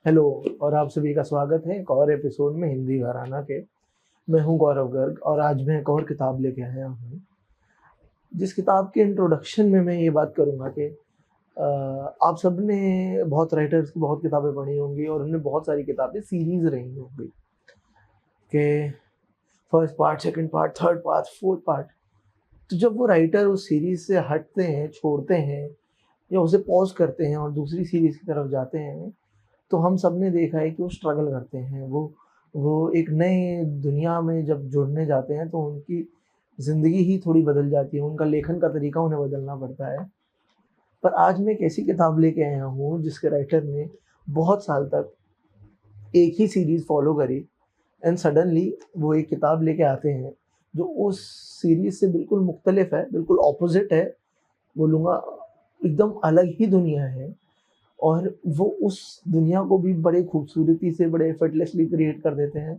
Hello. और आप सभी का स्वागत है एक और एपिसोड में हिंदी घराना के। मैं हूं गौरव गर्ग और आज मैं एक और किताब लेके आया हूं, जिस किताब के इंट्रोडक्शन में मैं ये बात करूंगा कि आप सबने बहुत राइटर्स की बहुत किताबें पढ़ी होंगी और उनमें बहुत सारी किताबें सीरीज रही होंगी कि first part, second part, third part, fourth part. तो जब वो राइटर उस सीरीज से हटते हैं, छोड़ते हैं या उसे पॉज करते हैं और दूसरी सीरीज की तरफ जाते हैं, तो हम सब ने देखा है कि वो स्ट्रगल करते हैं। वो एक नए दुनिया में जब जुड़ने जाते हैं तो उनकी ज़िंदगी ही थोड़ी बदल जाती है, उनका लेखन का तरीका उन्हें बदलना पड़ता है। पर आज मैं एक ऐसी किताब लेके आया हूँ जिसके राइटर ने बहुत साल तक एक ही सीरीज़ फ़ॉलो करी एंड सडनली वो एक किताब लेके आते हैं जो उस सीरीज़ से बिल्कुल मुख्तलिफ है, बिल्कुल ऑपोज़िट है, बोलूँगा एकदम अलग ही दुनिया है। और वो उस दुनिया को भी बड़े खूबसूरती से, बड़े एफर्टलेसली क्रिएट कर देते हैं।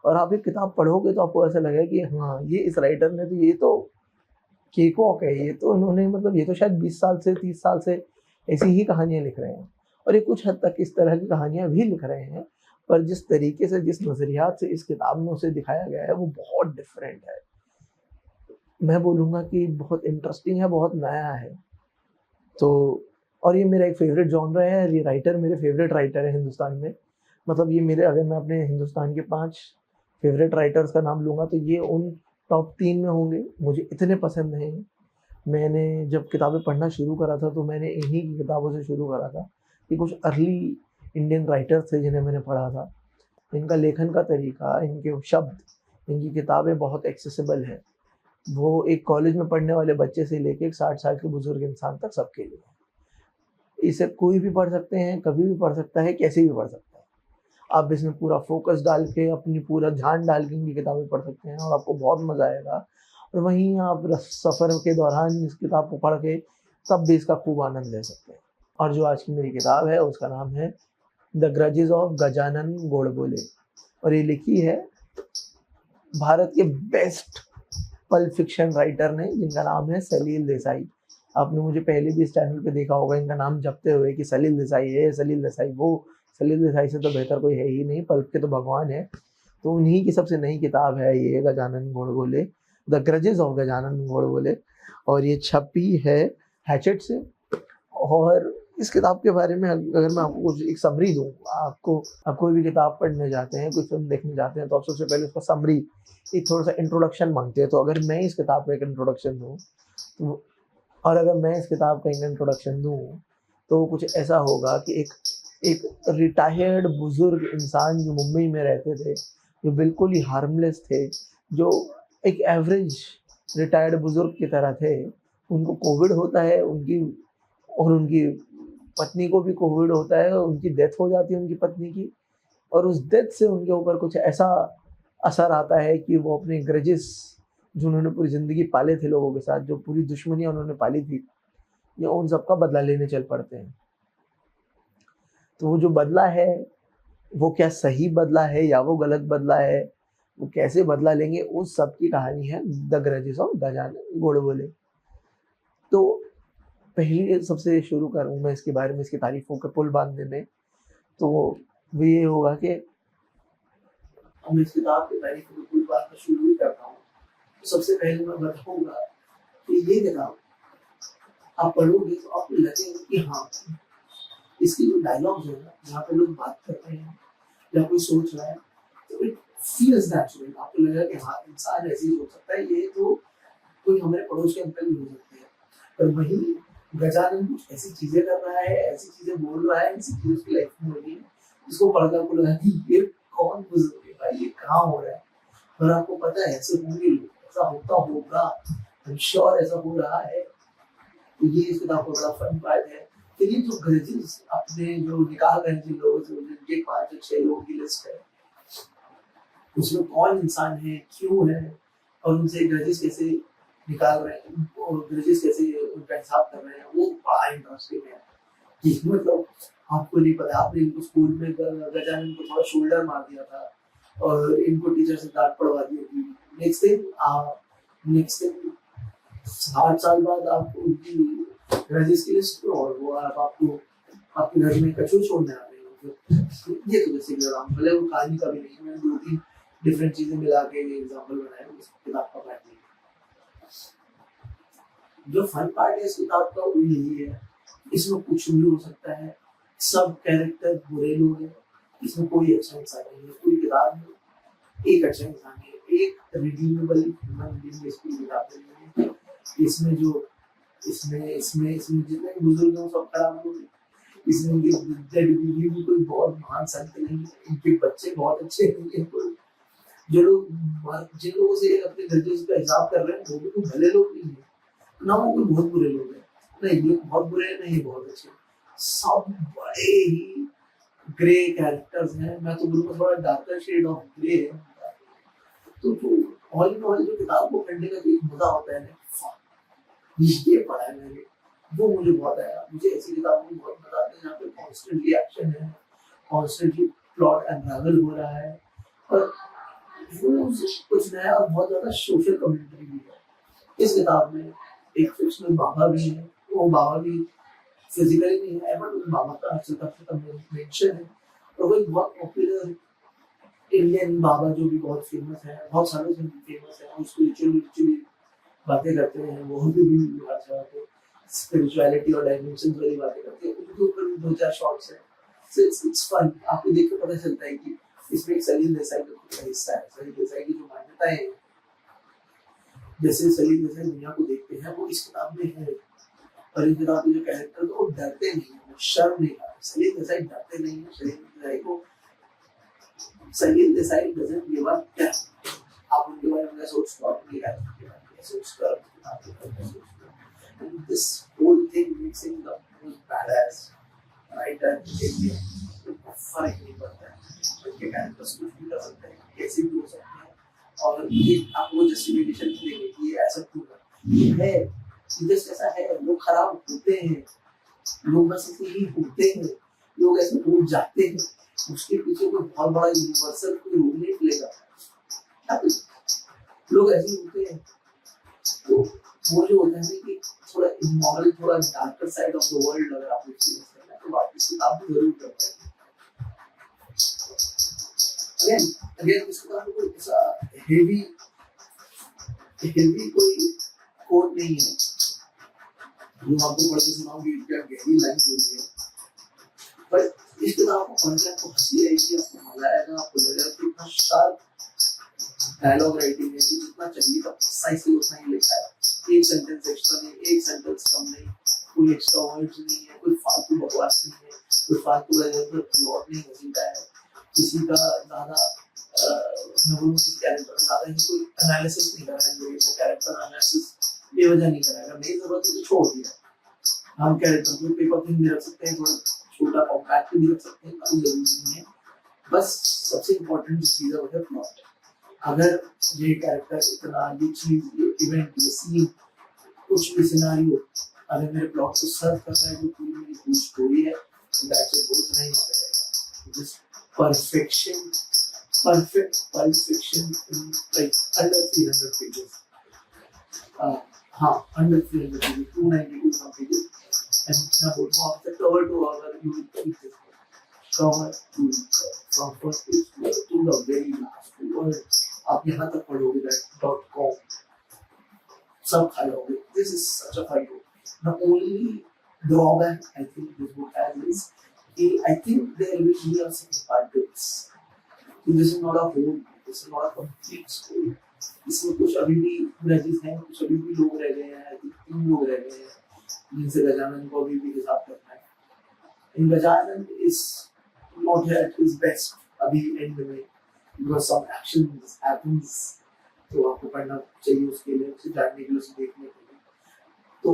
और आप ये किताब पढ़ोगे तो आपको ऐसा लगेगा कि हाँ, ये इस राइटर ने तो ये तो केक-वॉक है, ये तो इन्होंने मतलब ये तो शायद 20 साल से 30 साल से ऐसी ही कहानियाँ लिख रहे हैं। और ये कुछ हद तक इस तरह की कहानियाँ भी लिख रहे हैं, पर जिस तरीके से, जिस नज़रियात से इस किताब में उसे दिखाया गया है, वो बहुत डिफरेंट है। मैं बोलूँगा कि बहुत इंटरेस्टिंग है, बहुत नया है। तो और ये मेरा एक फ़ेवरेट जॉनरा है और ये राइटर मेरे फ़ेवरेट राइटर है हिंदुस्तान में। मतलब ये मेरे, अगर मैं अपने हिंदुस्तान के 5 फ़ेवरेट राइटर्स का नाम लूँगा तो ये उन टॉप 3 में होंगे। मुझे इतने पसंद हैं। मैंने जब किताबें पढ़ना शुरू करा था तो मैंने इन्हीं की किताबों से शुरू करा था। ये कुछ अर्ली इंडियन राइटर्स थे जिन्हें मैंने पढ़ा था। इनका लेखन का तरीका, इनके शब्द, इनकी किताबें बहुत एक्सेसिबल हैं। वो एक कॉलेज में पढ़ने वाले बच्चे से लेके एक 60 साल के बुज़ुर्ग इंसान तक सबके लिए है। इसे कोई भी पढ़ सकते हैं, कभी भी पढ़ सकता है, कैसे भी पढ़ सकता है। आप इसमें पूरा फ़ोकस डाल के, अपनी पूरा ध्यान डाल के इनकी किताबें पढ़ सकते हैं और आपको बहुत मज़ा आएगा। और वहीं आप सफ़र के दौरान इस किताब को पढ़ के तब भी इसका खूब आनंद ले सकते हैं। और जो आज की मेरी किताब है उसका नाम है the grudges of Gajanan Godbole और ये लिखी है भारत के बेस्ट पल्प फिक्शन राइटर ने, जिनका नाम है सलील देसाई। आपने मुझे पहले भी इस चैनल पे देखा होगा इनका नाम जपते हुए कि सलील देसाई है, सलील देसाई वो। सलील देसाई से तो बेहतर कोई है ही नहीं, पल्प के तो भगवान है। तो उन्हीं की सबसे नई किताब है ये Gajanan Godbole, the grudges of Gajanan Godbole. और ये छपी है हैचेट से। और इस किताब के बारे में अगर मैं आपको कुछ एक समरी दूँ, आपको, आप कोई भी किताब पढ़ने जाते हैं, कोई फ़िल्म देखने जाते हैं तो आप सबसे पहले उसका समरी, एक थोड़ा-सा इंट्रोडक्शन माँगते हैं। तो अगर मैं इस किताब को एक इंट्रोडक्शन दूँ, तो और अगर मैं इस किताब का एक इंट्रोडक्शन दूँ, तो कुछ ऐसा होगा कि एक एक रिटायर्ड बुज़ुर्ग इंसान जो मुंबई में रहते थे, जो बिल्कुल ही हार्मलेस थे, जो एक एवरेज रिटायर्ड बुज़ुर्ग की तरह थे, उनको कोविड होता है, उनकी पत्नी को भी कोविड होता है, उनकी डेथ हो जाती है उनकी पत्नी की। और उस डेथ से उनके ऊपर कुछ ऐसा असर आता है कि वो अपने ग्रजेस, जो उन्होंने पूरी ज़िंदगी पाले थे लोगों के साथ, जो पूरी दुश्मनियाँ उन्होंने पाली थी, ये उन सब का बदला लेने चल पड़ते हैं। तो वो जो बदला है, वो क्या सही बदला है या वो गलत बदला है, वो कैसे बदला लेंगे, उस सब की कहानी है the grudges of Gajanan Godbole. तो पहले सबसे शुरू करूँ मैं इसके बारे में, इसकी तारीफ़ों के पुल बाँधने में, तो वो ये होगा कि हम इस किताब की तारीफ़ों के पुल बाँधना शुरू ही करता हूँ। तो सबसे पहले मैं बताऊँगा कि ये किताब आप पढ़ोगे तो आपको लगेगा कि हाँ, इसके जो डायलॉग्स हैं ना, जहाँ पे लोग बात कर रहे हैं या कोई सोच रहा है, तो इट फील्स नेचुरल। आपको लगेगा कि हाँ, इंसान ऐसे ही सोच सकता है, ये तो कोई हमारे पड़ोस के अंकल भी हो सकते हैं। पर वहीं गजानन कुछ ऐसी चीज़ें कर रहा है, ऐसी चीज़ें बोल रहा है, ऐसी चीज़ें उसकी लाइफ में हो रही है, जिसको पढ़कर आपको लगा कि ये कौन बुज़ुर्ग है भाई, ये कहाँ हो रहा है? और आपको पता है ऐसे होंगे लोग, ऐसा होता होगा, आई एम श्योर ऐसा हो रहा है। तो ये इस किताब का बड़ा फन पार्ट है। फिर ये जो ग्रजेस अपने जो निकाल रहे हैं जिन लोगों से, जिनके 5 या 6 लोगों की लिस्ट है, उसमें कौन इंसान है, क्यों है और उनसे ग्रजेस कैसे निकाल रहे हैं और ग्रजेस कैसे उनका हिसाब कर रहे हैं, वो बड़ा इंटरेस्टिंग है। कि मतलब आपको नहीं पता, आपने इनको स्कूल में गजानन को थोड़ा शोल्डर मार दिया था और इनको टीचर से डांट पड़वा दी होगी। नेक्स्ट दिन 60 साल बाद आप उनकी ग्रजेस की लिस्ट में और वो आप आपको आपके घर में कचू छोड़ने आ रहे हो। फिर ये तो जैसे एग्जाम्पल है, वो कहानी का भी नहीं है, मैंने 2-3 डिफरेंट चीजें मिला के एग्जाम्पल बनाया उस किताब का पार्ट नहीं। जो फन पार्ट है इस किताब का वो यही है, इसमें कुछ भी हो सकता है, सब कैरेक्टर बुरे लोग हैं, इसमें कोई अच्छा इंसान नहीं है, कोई किताब में एक अच्छा इंसान है, एक रिडीमेबल ह्यूमन बीइंग इसकी किताब नहीं है। इसमें जो इसमें जितने बुजुर्ग हैं सब खराब लोग हैं, इसमें ये भी कोई बहुत महान संत नहीं है, इनके बच्चे बहुत अच्छे नहीं है, कोई जो लोग जिन लोगों से अपने ग्रेजुएशन का हिसाब कर रहे हैं वो भी कोई भले लोग नहीं है, ना वो कोई बहुत बुरे लोग हैं, ना ये बहुत बुरे हैं, ना ये बहुत अच्छे, सब बड़े ही ग्रे कैरेक्टर्स हैं। मैं तो बोलूँगा थोड़ा डार्कर शेड ऑफ ग्रे है। तो ऑल इन ऑल जो किताब को पढ़ने का जो मजा होता है ना, ये पढ़ा है मैंने, वो मुझे बहुत आया। मुझे ऐसी किताबों में बहुत मजा आता है जहाँ पे कॉन्स्टेंटली एक्शन है, कॉन्स्टेंटली प्लॉट अनरावल हो रहा है, और वो कुछ नया और बहुत ज्यादा सोशल कमेंट्री भी है। इस किताब में एक फिक्शनल बाबा भी है, वो बाबा भी फिजिकली नहीं है बट उस बाबा का अच्छा मेंशन है, और वो एक बहुत पॉपुलर इंडियन बाबा जो भी बहुत फेमस है, बहुत सालों से फेमस है, और स्पिरिचुअली बातें करते हैं, वो भी हर जगह पे स्पिरिचुअलिटी और डायमेंशन वाली बातें करते हैं, उनके ऊपर भी 2-4 शॉट्स हैं। सो इट्स फन, आपको देख के पता चलता है कि इसमें एक सलील देसाई का हिस्सा है। सलील देसाई की जो मान्यताएं हैं, जैसे सलील देसाई दुनिया को देखते हैं, वो इस किताब में है, और इस किताब के जो कैरेक्टर वो डरते नहीं है, वो शर्म नहीं करते। सलील देसाई डरते नहीं है, Salil Desai doesn't give a damn. आप उनके बारे में सोचते हो, अपनी लाइफ के बारे में सोचते हो, किताब के बारे में सोचते हो, and this whole thing makes him the most badass writer in India. फर्क नहीं पड़ता है, उनके कैरेक्टर्स कुछ भी कर सकते हैं, कैसे भी हो सकते हैं, और ये आपको जस्टिफिकेशन नहीं देंगे कि ये ऐसा क्यों है, ये जस्ट ऐसा है। लोग खराब होते हैं, लोग बस ऐसे ही होते हैं, लोग ऐसे हो जाते हैं, उसके पीछे कोई बहुत बड़ा यूनिवर्सल कोई रूल नहीं मिलेगा, लोग ऐसे होते हैं। तो वो जो होता है ना कि थोड़ा इमोरल, थोड़ा darker side of the world अगर आप एक्सपीरियंस करना है तो वापस किताब भी जरूर करते हैं। अगेन इस किताब में कोई ऐसा हेवी कोई कोड नहीं है जो आपको पढ़ के सुनाऊंगी क्या गहरी लाइन बोली है, पर इस किताब को पढ़ के आपको हंसी आएगी, आपको मजा आएगा, आपको लगेगा कि इतना शार्प डायलॉग राइटिंग है कि जितना चाहिए था प्रिसाइसली उतना ही लिखा है, एक सेंटेंस एक्स्ट्रा नहीं, एक सेंटेंस कम नहीं, कोई एक्स्ट्रा वर्ड्स नहीं है, कोई फालतू बकवास नहीं है, कोई फालतू का जरूरत प्लॉट नहीं घसीटा है, किसी का ज्यादा मैं बोलूँ किसी कैरेक्टर का ज्यादा ही कोई एनालिसिस नहीं कर रहा है, कैरेक्टर एनालिसिस बेवजह नहीं कराएगा, नहीं जरूरत है तो छोड़ दिया। हम कैरेक्टर को पेपर थिंग भी रख सकते हैं, थोड़ा छोटा कॉम्पैक्ट भी रख सकते हैं, कोई जरूरी नहीं है, बस सबसे इम्पोर्टेंट चीज है वो है प्लॉट। अगर ये कैरेक्टर इतना, ये चीज, ये इवेंट, ये सीन, कुछ भी सिनेरियो अगर मेरे प्लॉट को सर्व कर रहा है, जो पूरी मेरी पूरी स्टोरी है, तो दैट्स इट, बहुत नहीं होगा। Just perfection in like under 300 pages. Under 300 pages, 292 some pages. And मैं बोलूँ आपसे cover to cover you will keep this book. Cover to cover. From first page to the very last word. आप यहाँ तक पढ़ोगे that .com. सब खा जाओगे. This is such a fine book. The only drawback I think this book has is I think there will be a second part to this. This is not a whole, this is not a complete story. इसमें कुछ अभी भी grudges हैं, कुछ अभी भी लोग रह गए हैं, 3 लोग रह गए हैं जिनसे गजानन को अभी भी हिसाब करना है। इन Gajanan is not at his best अभी एंड में, because some actions happens, तो आपको पढ़ना चाहिए उसके लिए, उसे जानने के लिए, उसे देखने के लिए। तो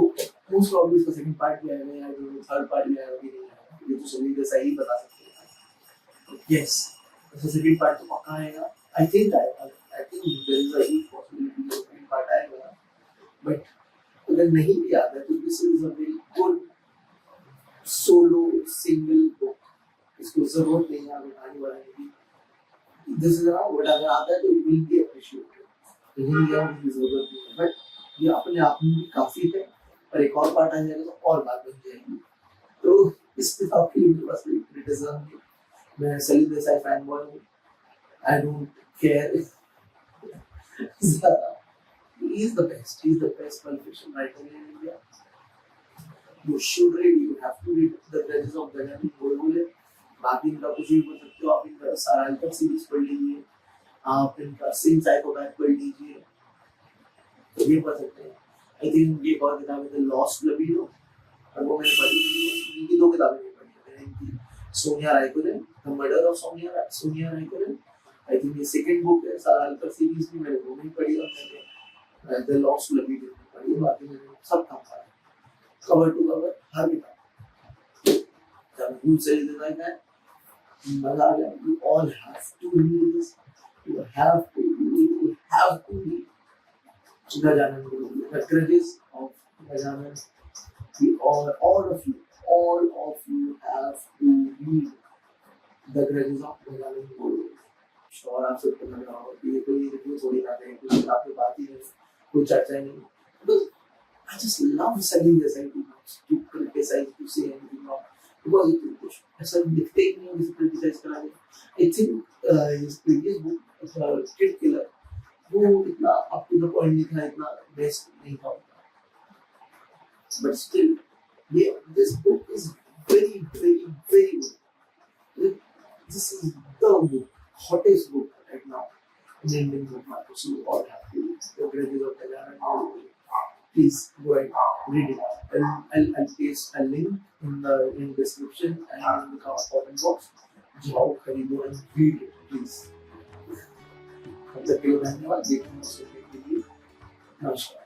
most probably इसका सेकंड पार्ट भी आएगा या जो थर्ड पार्ट भी आएगा, भी नहीं आएगा, ये तो सभी जैसा ही बता सकते हैं। Yes, the second part तो पक्का आएगा। I think there is a huge possibility that the second part आएगा, but अगर नहीं भी आता है तो this is a very good solo single book. इसको जरूरत नहीं है कहानी बनाने की। This is how what अगर आता है तो it will be appreciated. नहीं दिया उसकी जरूरत नहीं है, but ये अपने आप में भी काफी है, और एक और पार्ट आ जाएगा तो और बात बन जाएगी। तो इस किताब के लिए मेरे पास कोई क्रिटिसिज्म नहीं, मैं सलीम देसाई फैन बॉय हूँ. I don't care. He's the best. He's the best pulp fiction writer in India. You should read. You have to read The Grudges of Benjamin Gorbule. बाकी इनका कुछ भी बोल सकते हो. आप इनका सारांश सीरीज पढ़ लीजिए. आप इनका सिंह साइकोपैथ पढ़ लीजिए. तो ये पढ़ सकते हैं. I think ये और किताब है The Lost Libido. और वो मैंने पढ़ी थी. इनकी 2 किताबें नहीं पढ़ी. मैंने इनकी Sonia Raikolan, The Murder of Sonia Raikolan. I think ये सेकंड बुक है. सारांश सीरीज भी मैंने वो नहीं पढ़ी और मैंने The Lost Libido पढ़ी. बाकी मैंने सब काम पढ़ा. Cover to cover हर किताब. जब भूल से लिखना है मजा आ गया. You all have to read this. You have to read Gajanan Guruville. The Grudges of Gajanan. All of you have to read The Grudges of Gajanan Guruville. और आप सबको लग रहा होगा कि ये कोई रिव्यू थोड़ी ना दें, कोई किताब पे बात ही नहीं, कोई चर्चा नहीं. Because I just love Salim Desai too much to criticize, to say anything wrong. Because it कुछ ऐसा दिखते ही नहीं है जिसे criticize करा दे. I think his previous book, Kid Killer, वो इतना up to the point नहीं था, इतना best नहीं था. But still, this book is very, very, very good. This is the book, hottest book right now in Indian book market. So you all have to read The Grudges of Gajanan. Please go ahead, read it. I'll paste a link in the description and in the comment box. जाओ खरीदो and read it, please. तब तक के लिए धन्यवाद. देखने के लिए नमस्कार.